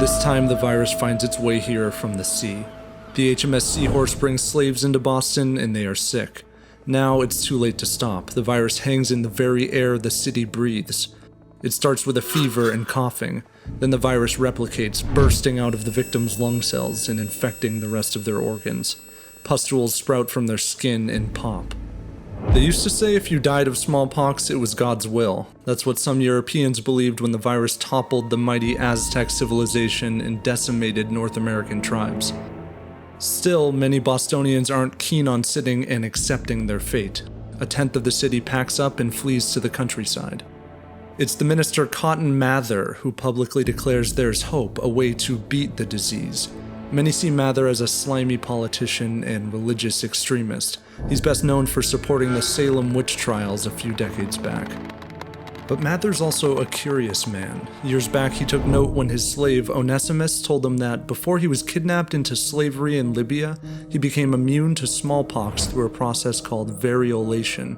This time the virus finds its way here from the sea. The HMS Seahorse brings slaves into Boston and they are sick. Now it's too late to stop. The virus hangs in the very air the city breathes. It starts with a fever and coughing. Then the virus replicates, bursting out of the victim's lung cells and infecting the rest of their organs. Pustules sprout from their skin and pop. They used to say if you died of smallpox, it was God's will. That's what some Europeans believed when the virus toppled the mighty Aztec civilization and decimated North American tribes. Still, many Bostonians aren't keen on sitting and accepting their fate. A tenth of the city packs up and flees to the countryside. It's the minister Cotton Mather who publicly declares there's hope, a way to beat the disease. Many see Mather as a slimy politician and religious extremist. He's best known for supporting the Salem witch trials a few decades back. But Mather's also a curious man. Years back, he took note when his slave Onesimus told him that before he was kidnapped into slavery in Libya, he became immune to smallpox through a process called variolation.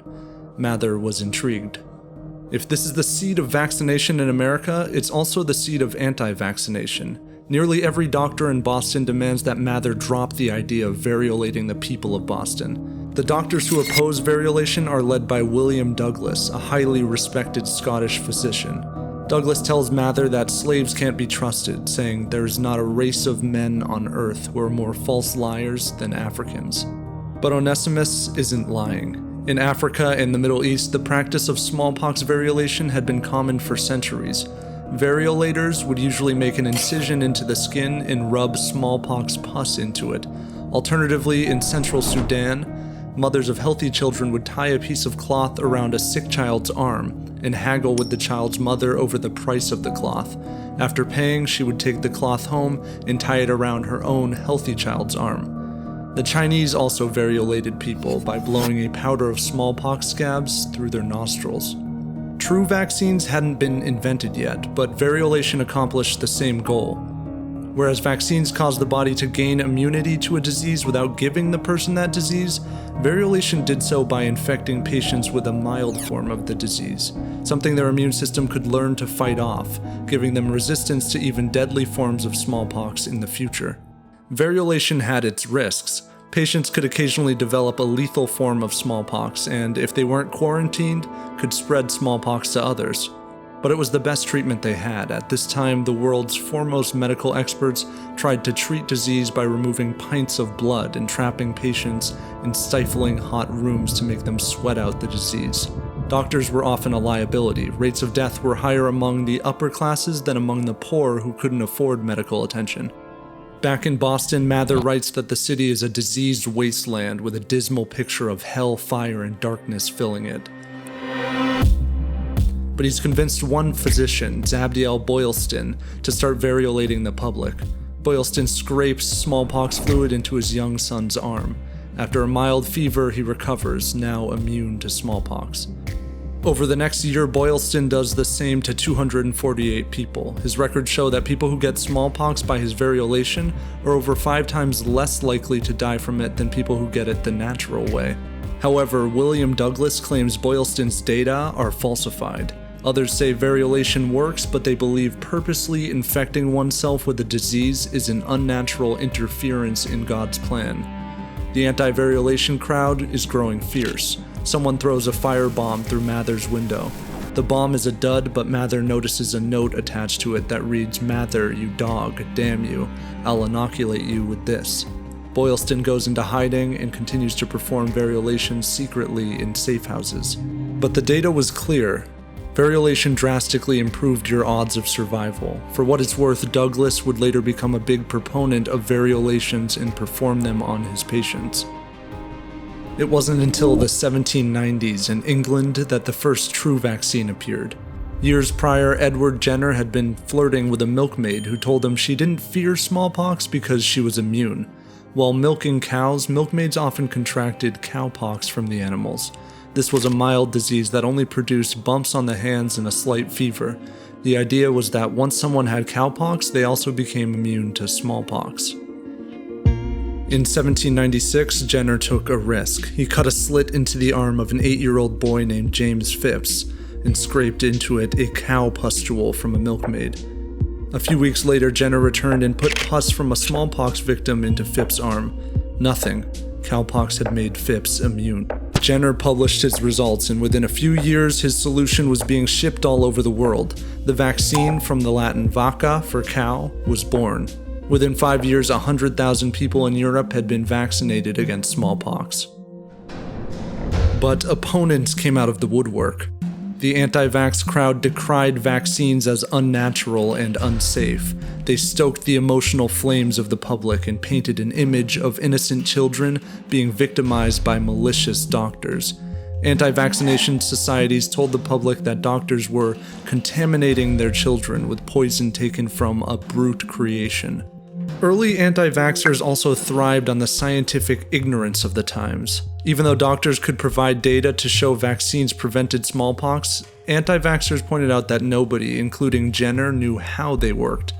Mather was intrigued. If this is the seed of vaccination in America, it's also the seed of anti-vaccination. Nearly every doctor in Boston demands that Mather drop the idea of variolating the people of Boston. The doctors who oppose variolation are led by William Douglas, a highly respected Scottish physician. Douglas tells Mather that slaves can't be trusted, saying there is not a race of men on earth who are more false liars than Africans. But Onesimus isn't lying. In Africa and the Middle East, the practice of smallpox variolation had been common for centuries. Variolators would usually make an incision into the skin and rub smallpox pus into it. Alternatively, in central Sudan, mothers of healthy children would tie a piece of cloth around a sick child's arm and haggle with the child's mother over the price of the cloth. After paying, she would take the cloth home and tie it around her own healthy child's arm. The Chinese also variolated people by blowing a powder of smallpox scabs through their nostrils. True vaccines hadn't been invented yet, but variolation accomplished the same goal. Whereas vaccines cause the body to gain immunity to a disease without giving the person that disease, variolation did so by infecting patients with a mild form of the disease, something their immune system could learn to fight off, giving them resistance to even deadly forms of smallpox in the future. Variolation had its risks. Patients could occasionally develop a lethal form of smallpox, and if they weren't quarantined, could spread smallpox to others. But it was the best treatment they had. At this time, the world's foremost medical experts tried to treat disease by removing pints of blood and trapping patients in stifling hot rooms to make them sweat out the disease. Doctors were often a liability. Rates of death were higher among the upper classes than among the poor who couldn't afford medical attention. Back in Boston, Mather writes that the city is a diseased wasteland with a dismal picture of hell, fire, and darkness filling it. But he's convinced one physician, Zabdiel Boylston, to start variolating the public. Boylston scrapes smallpox fluid into his young son's arm. After a mild fever, he recovers, now immune to smallpox. Over the next year, Boylston does the same to 248 people. His records show that people who get smallpox by his variolation are over 5 times less likely to die from it than people who get it the natural way. However, William Douglas claims Boylston's data are falsified. Others say variolation works, but they believe purposely infecting oneself with a disease is an unnatural interference in God's plan. The anti-variolation crowd is growing fierce. Someone throws a firebomb through Mather's window. The bomb is a dud, but Mather notices a note attached to it that reads, "Mather, you dog, damn you, I'll inoculate you with this." Boylston goes into hiding and continues to perform variolation secretly in safe houses. But the data was clear. Variolation drastically improved your odds of survival. For what it's worth, Douglas would later become a big proponent of variolations and perform them on his patients. It wasn't until the 1790s in England that the first true vaccine appeared. Years prior, Edward Jenner had been flirting with a milkmaid who told him she didn't fear smallpox because she was immune. While milking cows, milkmaids often contracted cowpox from the animals. This was a mild disease that only produced bumps on the hands and a slight fever. The idea was that once someone had cowpox, they also became immune to smallpox. In 1796, Jenner took a risk. He cut a slit into the arm of an 8-year-old boy named James Phipps and scraped into it a cow pustule from a milkmaid. A few weeks later, Jenner returned and put pus from a smallpox victim into Phipps's arm. Nothing. Cowpox had made Phipps immune. Jenner published his results, and within a few years, his solution was being shipped all over the world. The vaccine, from the Latin vacca for cow, was born. Within 5 years, 100,000 people in Europe had been vaccinated against smallpox. But opponents came out of the woodwork. The anti-vax crowd decried vaccines as unnatural and unsafe. They stoked the emotional flames of the public and painted an image of innocent children being victimized by malicious doctors. Anti-vaccination societies told the public that doctors were contaminating their children with poison taken from a brute creation. Early anti-vaxxers also thrived on the scientific ignorance of the times. Even though doctors could provide data to show vaccines prevented smallpox, anti-vaxxers pointed out that nobody, including Jenner, knew how they worked.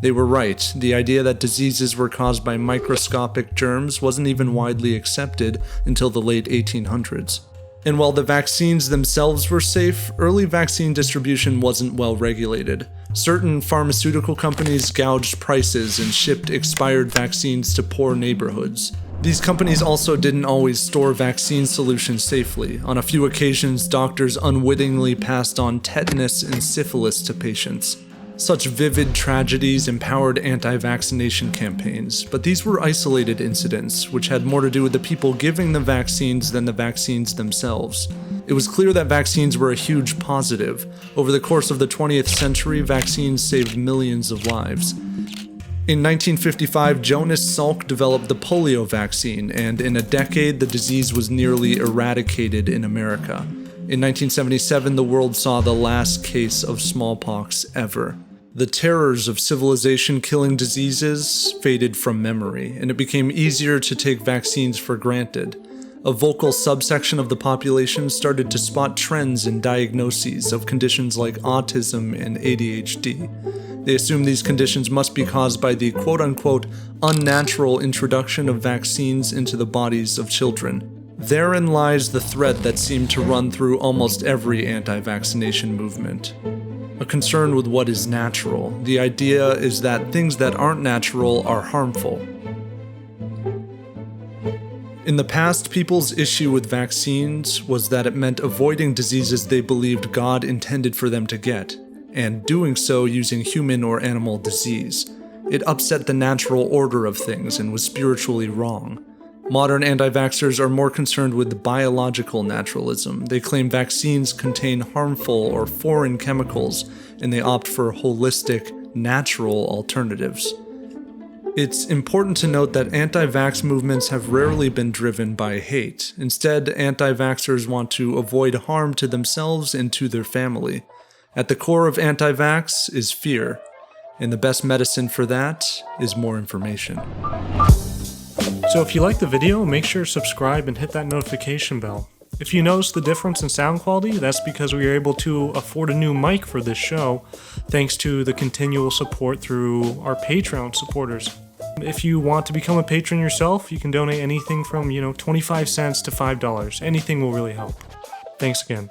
They were right. The idea that diseases were caused by microscopic germs wasn't even widely accepted until the late 1800s. And while the vaccines themselves were safe, early vaccine distribution wasn't well regulated. Certain pharmaceutical companies gouged prices and shipped expired vaccines to poor neighborhoods. These companies also didn't always store vaccine solutions safely. On a few occasions, doctors unwittingly passed on tetanus and syphilis to patients. Such vivid tragedies empowered anti-vaccination campaigns, but these were isolated incidents, which had more to do with the people giving the vaccines than the vaccines themselves. It was clear that vaccines were a huge positive. Over the course of the 20th century, vaccines saved millions of lives. In 1955, Jonas Salk developed the polio vaccine, and in a decade, the disease was nearly eradicated in America. In 1977, the world saw the last case of smallpox ever. The terrors of civilization-killing diseases faded from memory, and it became easier to take vaccines for granted. A vocal subsection of the population started to spot trends in diagnoses of conditions like autism and ADHD. They assumed these conditions must be caused by the quote-unquote unnatural introduction of vaccines into the bodies of children. Therein lies the thread that seemed to run through almost every anti-vaccination movement. A concern with what is natural. The idea is that things that aren't natural are harmful. In the past, people's issue with vaccines was that it meant avoiding diseases they believed God intended for them to get, and doing so using human or animal disease. It upset the natural order of things and was spiritually wrong. Modern anti-vaxxers are more concerned with biological naturalism. They claim vaccines contain harmful or foreign chemicals, and they opt for holistic, natural alternatives. It's important to note that anti-vax movements have rarely been driven by hate. Instead, anti-vaxxers want to avoid harm to themselves and to their family. At the core of anti-vax is fear, and the best medicine for that is more information. So if you like the video, make sure to subscribe and hit that notification bell. If you notice the difference in sound quality, that's because we were able to afford a new mic for this show, thanks to the continual support through our Patreon supporters. If you want to become a patron yourself, you can donate anything from, 25 cents to $5. Anything will really help. Thanks again.